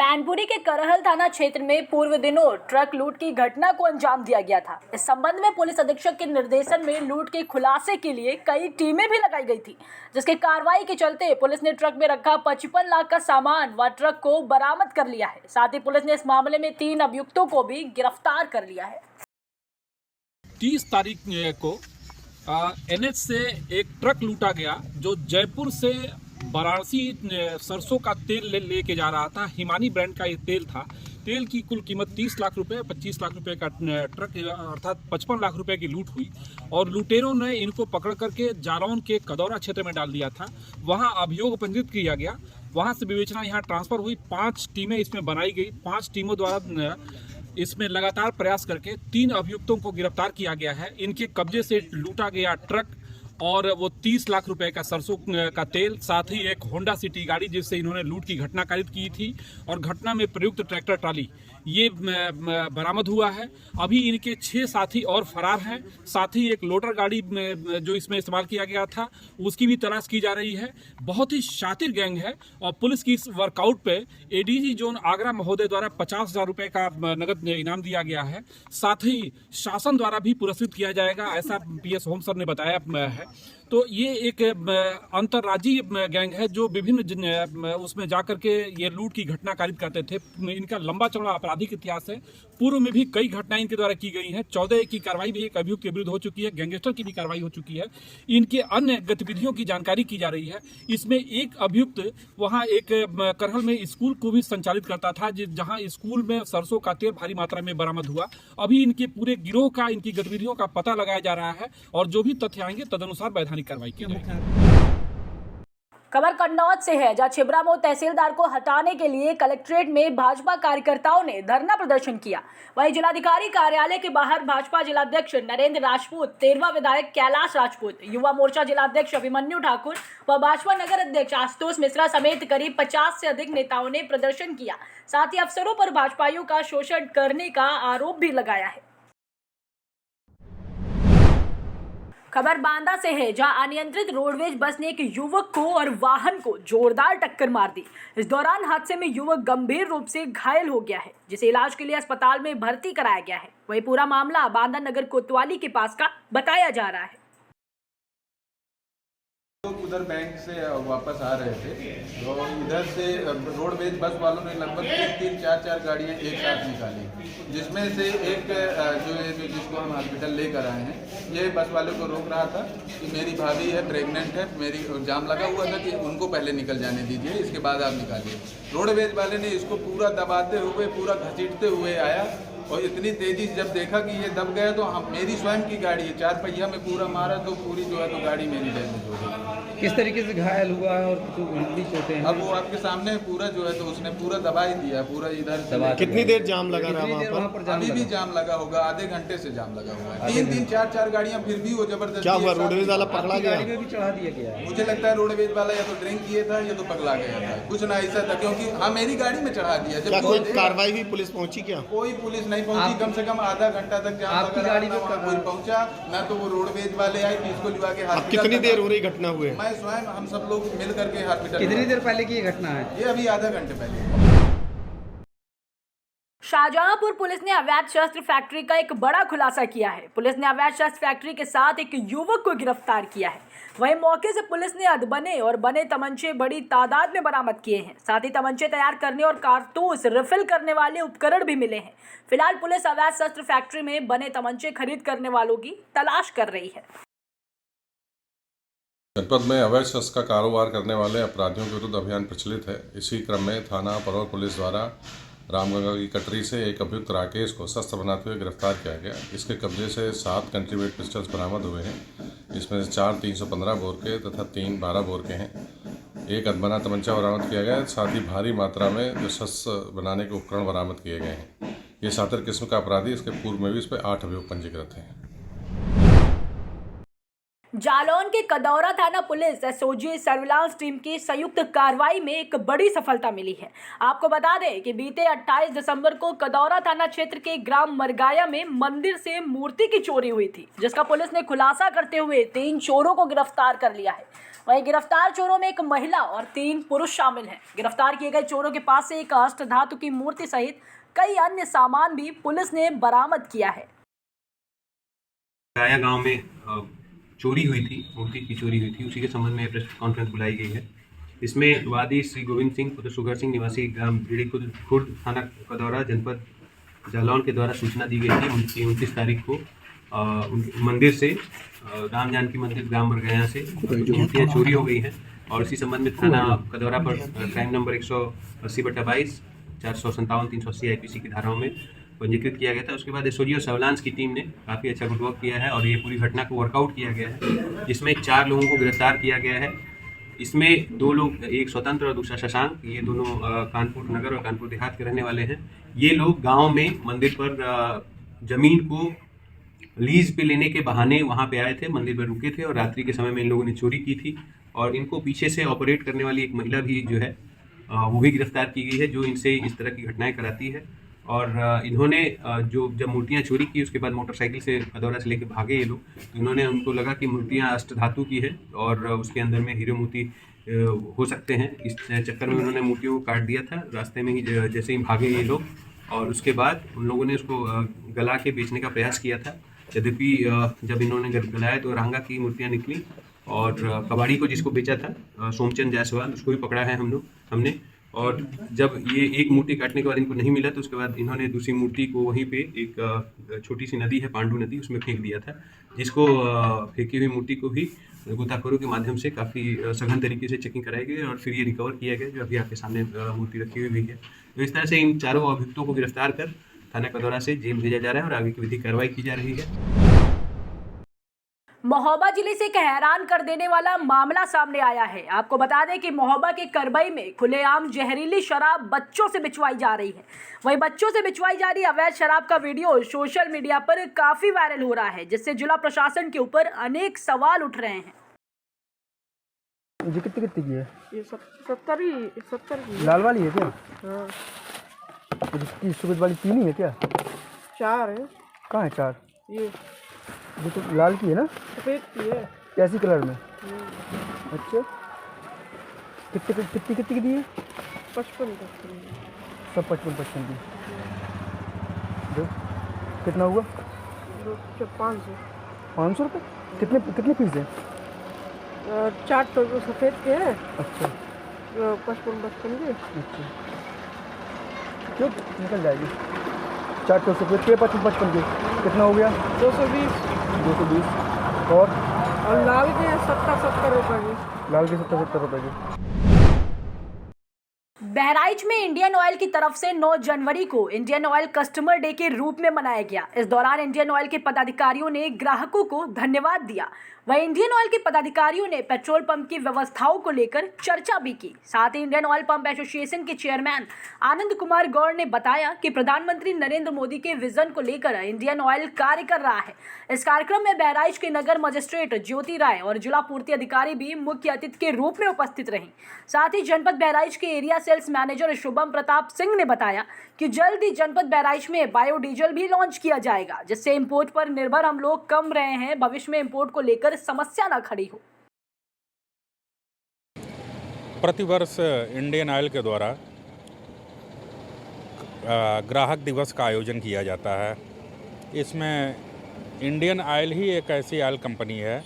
मैनपुरी के करहल थाना क्षेत्र में पूर्व दिनों ट्रक लूट की घटना को अंजाम दिया गया था। इस संबंध में पुलिस अधीक्षक के निर्देशन में लूट के खुलासे के लिए कई टीमें भी लगाई गई थी, जिसके कार्रवाई के चलते पुलिस ने ट्रक में रखा 55 लाख का सामान व ट्रक को बरामद कर लिया है। साथ ही पुलिस ने इस मामले में 3 अभियुक्तों को भी गिरफ्तार कर लिया है। 30 तारीख को NH से एक ट्रक लूटा गया जो जयपुर से वाराणसी सरसों का तेल लेके जा रहा था। हिमानी ब्रांड का ये तेल था। तेल की कुल कीमत 30 लाख रुपए, 25 लाख रुपए का ट्रक अर्थात 55 लाख रुपए की लूट हुई और लुटेरों ने इनको पकड़ करके जालौन के कदौरा क्षेत्र में डाल दिया था। वहां अभियोग पंजीकृत किया गया, वहां से विवेचना यहाँ ट्रांसफर हुई। 5 टीमें इसमें बनाई गई। 5 टीमों द्वारा इसमें लगातार प्रयास करके 3 अभियुक्तों को गिरफ्तार किया गया है। इनके कब्जे से लूटा गया ट्रक और वो 30 लाख रुपए का सरसों का तेल, साथ ही एक होंडा सिटी गाड़ी जिससे इन्होंने लूट की घटना कारित की थी और घटना में प्रयुक्त ट्रैक्टर ट्राली ये बरामद हुआ है। अभी इनके 6 साथी और फरार हैं। साथ ही एक लोडर गाड़ी जो इसमें इस्तेमाल किया गया था उसकी भी तलाश की जा रही है। बहुत ही शातिर गैंग है और पुलिस की इस वर्कआउट पे ADG जोन आगरा महोदय द्वारा 50,000 रुपए का नगद इनाम दिया गया है। साथ ही शासन द्वारा भी पुरस्कृत किया जाएगा, ऐसा PS होम सर ने बताया है। तो ये एक अंतर्राज्यीय गैंग है जो विभिन्न उसमें जाकर के ये लूट की घटना कारित करते थे। इनका लंबा चौड़ा आपराधिक इतिहास है। पूर्व में भी कई घटनाएं इनके द्वारा की गई हैं। 14 की कार्रवाई भी एक अभियुक्त के विरुद्ध हो चुकी है। गैंगस्टर की भी कार्रवाई हो चुकी है। इनके अन्य गतिविधियों की जानकारी की जा रही है। इसमें एक अभियुक्त वहां एक करहल में स्कूल को भी संचालित करता था, जहां स्कूल में सरसों का तेल भारी मात्रा में बरामद हुआ। अभी इनके पूरे गिरोह का, इनकी गतिविधियों का पता लगाया जा रहा है और जो भी तथ्य आएंगे तदनुसार वैधानिक कार्रवाई की जाएगी। खबर कन्नौज से है, जहां छिबरामऊ तहसीलदार को हटाने के लिए कलेक्ट्रेट में भाजपा कार्यकर्ताओं ने धरना प्रदर्शन किया। वहीं जिलाधिकारी कार्यालय के बाहर भाजपा जिलाध्यक्ष नरेंद्र राजपूत, 13वां विधायक कैलाश राजपूत, युवा मोर्चा जिलाध्यक्ष अभिमन्यु ठाकुर व भाजपा नगर अध्यक्ष आशुतोष मिश्रा समेत करीब 50 से अधिक नेताओं ने प्रदर्शन किया। साथ ही अफसरों पर भाजपाइयों का शोषण करने का आरोप भी लगाया है। खबर बांदा से है, जहां अनियंत्रित रोडवेज बस ने एक युवक को और वाहन को जोरदार टक्कर मार दी। इस दौरान हादसे में युवक गंभीर रूप से घायल हो गया है, जिसे इलाज के लिए अस्पताल में भर्ती कराया गया है। वहीं पूरा मामला बांदा नगर कोतवाली के पास का बताया जा रहा है। उधर बैंक से वापस आ रहे थे तो इधर से रोडवेज बस वालों ने लगभग 3-4 गाड़ियां एक साथ निकाली, जिसमें से एक जो जिसको हम हॉस्पिटल लेकर आए हैं, ये बस वाले को रोक रहा था कि मेरी भाभी है, प्रेग्नेंट है, मेरी जाम लगा हुआ था कि उनको पहले निकल जाने दीजिए, इसके बाद आप निकालिए। रोडवेज वाले ने इसको पूरा दबाते हुए, पूरा घसीटते हुए आया और इतनी तेजी से जब देखा कि ये दब गया तो हम मेरी स्वयं की गाड़ी है, 4 पहिया में पूरा मारा तो पूरी जो है तो गाड़ी मेरी डैमेज हो गई। किस तरीके से घायल हुआ है और गंभीर चोटें हैं? अब वो आपके सामने पूरा जो है तो उसने पूरा दबा ही दिया, पूरा इधर से। कितनी देर जाम लगा रहा वहाँ पर? अभी भी जाम लगा होगा, आधे घंटे से जाम लगा हुआ है। 3-4 गाड़ियां फिर भी वो जबरदस्त। क्या हुआ, रोडवेज वाला पकड़ा गया? गाड़ी में भी चढ़ा दिया गया है। मुझे लगता है रोडवेज वाला या तो ड्रिंक किया था या तो पगला गया था, कुछ ना ऐसा था, क्योंकि हाँ मेरी गाड़ी में चढ़ा दिया। क्या कोई कार्रवाई हुई? पुलिस पहुंची क्या? कोई पुलिस नहीं पहुंची। कम से कम आधा घंटा तक जाम लगा रहा, ना वहाँ कोई पहुंचा, ना तो वो रोडवेज वाले आए कि इसको लिवा के हॉस्पिटल। कितनी देर हो रही घटना हुए? मैं स्वयं, हम सब लोग मिल करके हॉस्पिटल। कितनी देर पहले की ये घटना है? ये अभी आधा घंटे पहले। शाहजहांपुर पुलिस ने अवैध शस्त्र फैक्ट्री का एक बड़ा खुलासा किया है। पुलिस ने अवैध शस्त्र फैक्ट्री के साथ एक युवक को गिरफ्तार किया है। वहीं मौके से पुलिस ने अधबने और बने तमंचे बड़ी तादाद में बरामद किए हैं। साथ ही तमंचे तैयार करने और कारतूस रिफिल करने वाले उपकरण भी मिले हैं। फिलहाल पुलिस अवैध शस्त्र फैक्ट्री में बने तमंचे खरीद करने वालों की तलाश कर रही है। जनपद में अवैध शस्त्र का कारोबार करने वाले अपराधियों के विरुद्ध अभियान प्रचलित है। इसी क्रम में थाना परौर पुलिस द्वारा रामगंगा की कटरी से एक अभियुक्त राकेश को शस्त्र बनाते हुए गिरफ्तार किया गया। इसके कब्जे से 7 कंट्रीमेड पिस्टल्स बरामद हुए हैं। इसमें से 4 315 बोर के तथा 3 12 बोर के हैं। एक अधबना तमंचा बरामद किया गया। साथ ही भारी मात्रा में जो शस्त्र बनाने के उपकरण बरामद किए गए हैं। ये शातिर किस्म का अपराधी, इसके पूर्व में भी इस पर 8 अभियोग पंजीकृत हैं। जालौन के कदौरा थाना पुलिस एसओजी सर्विलांस टीम की संयुक्त कार्रवाई में एक बड़ी सफलता मिली है। आपको बता दें कि बीते 28 दिसंबर को कदौरा थाना क्षेत्र के ग्राम मरगाया में मंदिर से मूर्ति की चोरी हुई थी, जिसका पुलिस ने खुलासा करते हुए 3 चोरों को गिरफ्तार कर लिया है। वहीं गिरफ्तार चोरों में एक महिला और 3 पुरुष शामिल हैं। गिरफ्तार किए गए चोरों के पास से एक अष्ट धातु की मूर्ति सहित कई अन्य सामान भी पुलिस ने बरामद किया है। गाया गांव में चोरी हुई थी, मूर्ति की चोरी हुई थी, उसी के संबंध में प्रेस कॉन्फ्रेंस बुलाई गई है। इसमें वादी श्री गोविंद सिंह पुत्र सुगर सिंह निवासी ग्राम बीड़ी खुर्द थाना कदौरा जनपद जालौन के द्वारा सूचना दी गई थी 29 तारीख को मंदिर से राम जानकी मंदिर ग्राम मरगया से मूर्तियाँ चोरी हो गई हैं और इसी संबंध में थाना कदौरा पर क्राइम नंबर 180/22 457 380 IPC की धाराओं में पंजीकृत किया गया था। उसके बाद एसओजी और सर्विलांस की टीम ने काफ़ी अच्छा गुडवर्क किया है और ये पूरी घटना को वर्कआउट किया गया है, जिसमें 4 लोगों को गिरफ्तार किया गया है। इसमें 2 लोग, एक स्वतंत्र और दूसरा शशांक, ये दोनों कानपुर नगर और कानपुर देहात के रहने वाले हैं। ये लोग गांव में मंदिर पर जमीन को लीज पे लेने के बहाने वहां पे आए थे, मंदिर पर रुके थे और रात्रि के समय में इन लोगों ने चोरी की थी और इनको पीछे से ऑपरेट करने वाली एक महिला भी जो है वो भी गिरफ्तार की गई है, जो इनसे इस तरह की घटनाएं कराती है। और इन्होंने जब मूर्तियां चोरी की उसके बाद मोटरसाइकिल से कदौरा से लेकर भागे ये लोग, तो इन्होंने उनको लगा कि मूर्तियां अष्ट धातु की है और उसके अंदर में हीरे मोती हो सकते हैं। इस चक्कर में उन्होंने मूर्तियों को काट दिया था रास्ते में ही, जैसे ही भागे ये लोग, और उसके बाद उन लोगों ने उसको गला के बेचने का प्रयास किया था। यद्यपि जब इन्होंने गलाया तो रांगा की मूर्तियाँ निकली और कबाड़ी को जिसको बेचा था सोमचंद जायसवाल, उसको भी पकड़ा है हमने। और जब ये एक मूर्ति काटने के बाद इनको नहीं मिला तो उसके बाद इन्होंने दूसरी मूर्ति को वहीं पे एक छोटी सी नदी है पांडू नदी, उसमें फेंक दिया था, जिसको फेंकी हुई मूर्ति को भी गोताखोरों के माध्यम से काफ़ी सघन तरीके से चेकिंग कराई गई और फिर ये रिकवर किया गया, जो अभी आपके सामने मूर्ति रखी हुई है। तो इस तरह से इन चारों अभियुक्तों को गिरफ्तार कर थाना कदौरा से जेल भेजा जा रहा है और आगे की विधिक कार्रवाई की जा रही है। महोबा जिले से एक हैरान कर देने वाला मामला सामने आया है। आपको बता दें कि महोबा के करबई में खुलेआम जहरीली शराब बच्चों से बिचवाई जा रही है। वहीं बच्चों से बिचवाई जा रही अवैध शराब का वीडियो सोशल मीडिया पर काफी वायरल हो रहा है, जिससे जिला प्रशासन के ऊपर अनेक सवाल उठ रहे हैं। जी कितनी की है? ये 70 की। लाल वाली है क्या? हाँ। इसकी सफेद वाली 3 ही है क्या? 4 है। कहाँ है 4? ये तो लाल की है ना? सफेद की है। कैसी कलर में? अच्छा, कितनी की दी है? 55 सब 55 की। कितना हुआ? 500 रुपये। कितने पीस है? 4 तो सफेद के हैं। अच्छा, 55 के। अच्छा, क्यों निकल जाएगी? 4 तो सफेद के 55 के। कितना हो गया? 220 और लाल के 70 रुपये की। लाल के 70 रुपये की। बहराइच में इंडियन ऑयल की तरफ से 9 जनवरी को इंडियन ऑयल कस्टमर डे के रूप में मनाया गया। इस दौरान इंडियन ऑयल के पदाधिकारियों ने ग्राहकों को धन्यवाद दिया। वहीं इंडियन ऑयल के पदाधिकारियों ने पेट्रोल पंप की व्यवस्थाओं को लेकर चर्चा भी की। साथ ही इंडियन ऑयल पंप एसोसिएशन के चेयरमैन आनंद कुमार गौड़ ने बताया कि प्रधानमंत्री नरेंद्र मोदी के विजन को लेकर इंडियन ऑयल कार्य कर रहा है। इस कार्यक्रम में बहराइच के नगर मजिस्ट्रेट ज्योति राय और जिला पूर्ति अधिकारी भी मुख्य अतिथि के रूप में उपस्थित रहीं। साथ ही जनपद बहराइच के area sales manager Shubham Pratap Singh ने बताया कि जल्द ही जनपद बहराइच में बायोडीजल भी लॉन्च किया जाएगा, जिससे इंपोर्ट पर निर्भर हम लोग कम रहे हैं। भविष्य में इंपोर्ट को लेकर समस्या न खड़ी हो। प्रतिवर्ष इंडियन ऑयल के द्वारा ग्राहक दिवस का आयोजन किया जाता है। इसमें इंडियन ऑयल ही एक ऐसी ऑयल कंपनी है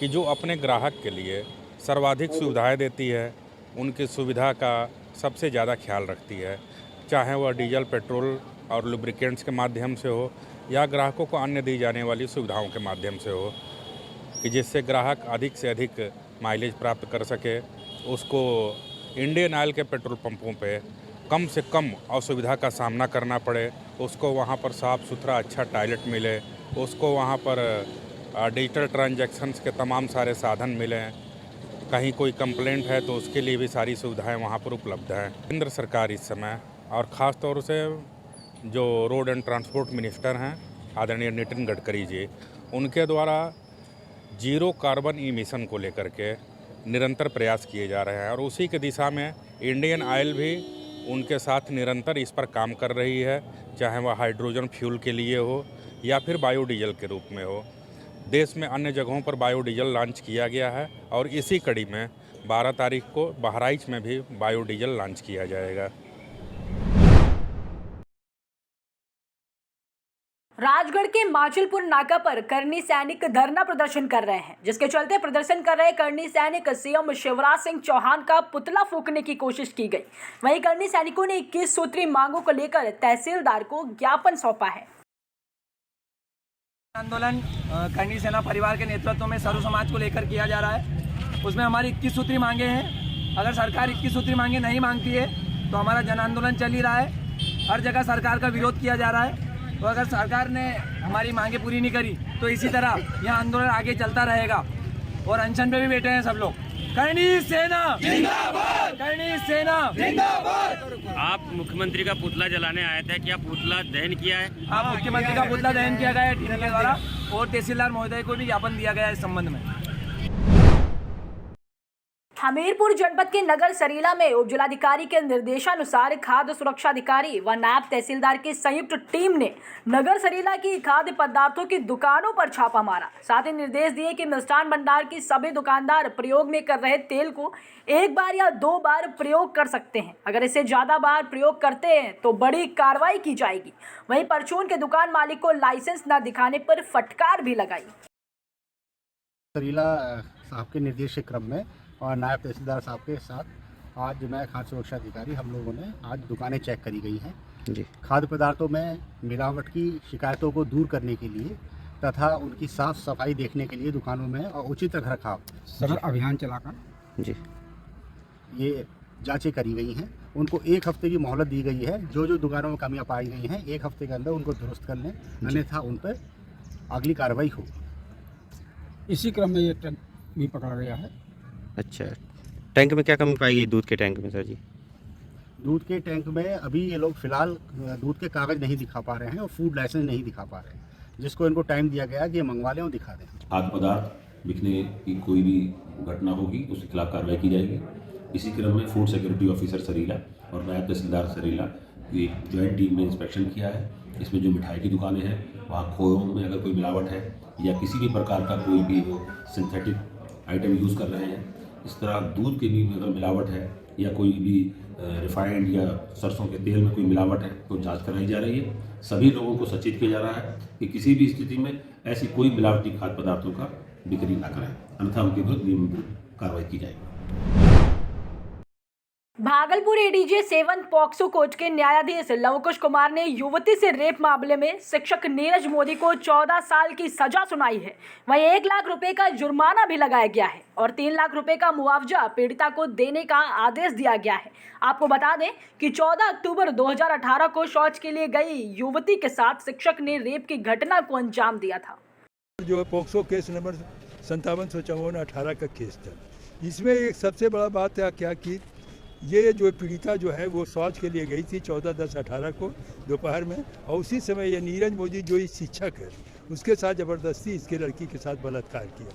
कि जो अपने ग्राहक के लिए सर्वाधिक सुविधाएं देती है, उनकी सुविधा का सबसे ज़्यादा ख्याल रखती है, चाहे वह डीजल, पेट्रोल और लुब्रिकेंट्स के माध्यम से हो या ग्राहकों को अन्य दी जाने वाली सुविधाओं के माध्यम से हो, कि जिससे ग्राहक अधिक से अधिक माइलेज प्राप्त कर सके। उसको इंडियन ऑयल के पेट्रोल पंपों पे कम से कम असुविधा का सामना करना पड़े, उसको वहाँ पर साफ़ सुथरा अच्छा टॉयलेट मिले, उसको वहाँ पर डिजिटल ट्रांजैक्शंस के तमाम सारे साधन मिलें, कहीं कोई कंप्लेंट है तो उसके लिए भी सारी सुविधाएं वहाँ पर उपलब्ध हैं। केंद्र सरकार इस समय और ख़ास तौर से जो रोड एंड ट्रांसपोर्ट मिनिस्टर हैं आदरणीय नितिन गडकरी जी, उनके द्वारा जीरो कार्बन इमिशन को लेकर के निरंतर प्रयास किए जा रहे हैं और उसी की दिशा में इंडियन ऑयल भी उनके साथ निरंतर इस पर काम कर रही है, चाहे वह हाइड्रोजन फ्यूल के लिए हो या फिर बायोडीजल के रूप में हो। देश में अन्य जगहों पर बायोडीजल लॉन्च किया गया है और इसी कड़ी में 12 तारीख को बहराइच में भी बायोडीजल लॉन्च किया जाएगा। राजगढ़ के माचलपुर नाका पर करनी सैनिक धरना प्रदर्शन कर रहे हैं, जिसके चलते प्रदर्शन कर रहे करनी सैनिक सीएम शिवराज सिंह चौहान का पुतला फूंकने की कोशिश की गई। वहीं करनी सैनिकों ने 21 सूत्री मांगों को लेकर तहसीलदार को ज्ञापन सौंपा है। आंदोलन करनी सेना परिवार के नेतृत्व में सर्व समाज को लेकर किया जा रहा है। उसमें हमारी 21 सूत्री मांगे हैं। अगर सरकार 21 सूत्री मांगे नहीं मांगती है तो हमारा जन आंदोलन चल ही रहा है। हर जगह सरकार का विरोध किया जा रहा है। तो अगर सरकार ने हमारी मांगे पूरी नहीं करी तो इसी तरह यह आंदोलन आगे चलता रहेगा और अनशन पे भी बैठे हैं सब लोग। करनी सेना जिंदाबाद, करनी सेना जिंदाबाद। आप मुख्यमंत्री का पुतला जलाने आए थे, क्या पुतला दहन किया है? हाँ, मुख्यमंत्री का पुतला दहन किया गया है टीम के द्वारा और तहसीलदार महोदय को भी ज्ञापन दिया गया है इस संबंध में। हमीरपुर जनपद के नगर सरीला में उप जिलाधिकारी के निर्देशानुसार खाद्य सुरक्षा अधिकारी व नायब तहसीलदार की संयुक्त टीम ने नगर सरीला की खाद्य पदार्थों की दुकानों पर छापा मारा। साथ ही निर्देश दिए कि मिष्ठान भंडार की सभी दुकानदार प्रयोग में कर रहे तेल को 1 बार या 2 बार प्रयोग कर सकते हैं। अगर इसे ज्यादा बार प्रयोग करते हैं तो बड़ी कार्रवाई की जाएगी। वहीं परचून के दुकान मालिक को लाइसेंस न दिखाने पर फटकार भी लगाई। सरीला साहब के निर्देश के क्रम में और नायब तहसीलदार साहब के साथ आज जो मैं खाद्य सुरक्षा अधिकारी हम लोगों ने आज दुकानें चेक करी गई हैं जी। खाद्य पदार्थों में मिलावट की शिकायतों को दूर करने के लिए तथा उनकी साफ सफाई देखने के लिए दुकानों में और उचित रखरखाव सर अभियान चलाकर जी ये जांचें करी गई हैं। उनको 1 हफ्ते की मोहलत दी गई है। जो जो दुकानों में कमियां पाई गई हैं 1 हफ्ते के अंदर उनको दुरुस्त कर लें, अन्यथा उन पर अगली कार्रवाई होगी। इसी क्रम में ये टैंक भी पकड़ा गया है। अच्छा, टैंक में क्या कमी पाई गई दूध के टैंक में सर जी? दूध के टैंक में अभी ये लोग फिलहाल दूध के कागज़ नहीं दिखा पा रहे हैं और फूड लाइसेंस नहीं दिखा पा रहे हैं, जिसको इनको टाइम दिया गया कि ये मंगवा लें और दिखा दें। खाद्य पदार्थ बिकने की कोई भी घटना होगी उसके खिलाफ कार्रवाई की जाएगी। इसी क्रम में फूड सिक्योरिटी ऑफिसर सरीला और नायब तहसीलदार सरीला की ज्वाइंट टीम ने इंस्पेक्शन किया है। इसमें जो मिठाई की दुकानें हैं वहाँ खोयों में अगर कोई मिलावट है या किसी भी प्रकार का कोई भी वो सिंथेटिक आइटम यूज़ कर रहे हैं, इस तरह दूध के भी अगर मिलावट है या कोई भी रिफाइंड या सरसों के तेल में कोई मिलावट है तो जांच कराई जा रही है। सभी लोगों को सचेत किया जा रहा है कि किसी भी स्थिति में ऐसी कोई मिलावटी खाद्य पदार्थों का बिक्री ना करें, अन्यथा उनके विरुद्ध नियमित कार्रवाई की जाएगी। भागलपुर एडीजे 7 पॉक्सो कोर्ट के न्यायाधीश लवकुश कुमार ने युवती से रेप मामले में शिक्षक नीरज मोदी को 14 साल की सजा सुनाई है। वहीं 1 लाख रुपए का जुर्माना भी लगाया गया है और 3 लाख रुपए का मुआवजा पीड़िता को देने का आदेश दिया गया है। आपको बता दें कि 14 अक्टूबर 2018 को शौच के लिए गई युवती के साथ शिक्षक ने रेप की घटना को अंजाम दिया था। जो है पॉक्सो केस नंबर 5754/18 का केस था। इसमें एक सबसे बड़ा बात है क्या कि ये जो पीड़िता जो है वो शौच के लिए गई थी 14/10/18 को दोपहर में, और उसी समय ये नीरज मोदी जो इस शिक्षक है उसके साथ ज़बरदस्ती इसके लड़की के साथ बलात्कार किया।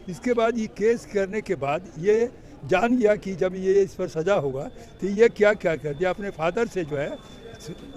इसके बाद ये केस करने के बाद ये जान गया कि जब ये इस पर सज़ा होगा तो ये क्या क्या कर दिया, अपने फादर से जो है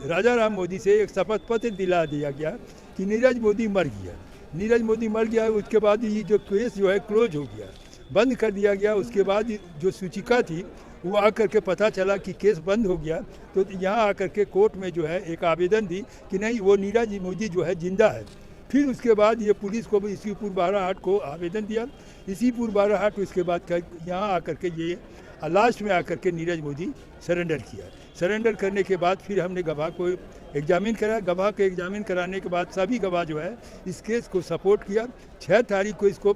राजा राम मोदी से एक शपथ पत्र दिला दिया गया कि नीरज मोदी मर गया। नीरज मोदी मर गया, उसके बाद ये जो केस जो है क्लोज हो गया, बंद कर दिया गया। उसके बाद जो सूचिका थी वो आकर के पता चला कि केस बंद हो गया, तो यहाँ आकर के कोर्ट में जो है एक आवेदन दी कि नहीं वो नीरज मोदी जो है जिंदा है। फिर उसके बाद ये पुलिस को भी इसीपुर बाराहाट को आवेदन दिया, इसीपुर बाराहाट इसके बाद यहाँ आकर के ये लास्ट में आकर के नीरज मोदी सरेंडर किया। सरेंडर करने के बाद फिर हमने गवाह को एग्जामिन करा। गवाह को एग्जामिन कराने के बाद सभी गवाह जो है इस केस को सपोर्ट किया। 6 तारीख को इसको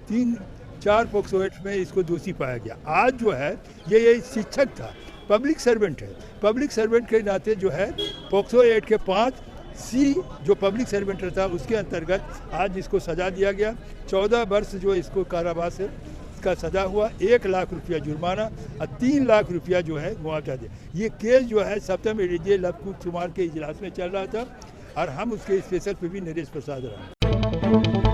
3-4 पॉक्सो एक्ट में इसको दोषी पाया गया। आज जो है ये शिक्षक था, पब्लिक सर्वेंट है। पब्लिक सर्वेंट के नाते जो है पॉक्सो एक्ट के 5C जो पब्लिक सर्वेंट था उसके अंतर्गत आज इसको सज़ा दिया गया। 14 वर्ष जो इसको कारावास है इसका सज़ा हुआ, 1 लाख रुपया जुर्माना और 3 लाख रुपया जो है मुआवजा दिया। ये केस जो है सप्तम एडीजे लवकुश कुमार के इजलास में चल रहा था और हम उसके स्पेशल पे भी नरेश प्रसाद रहा।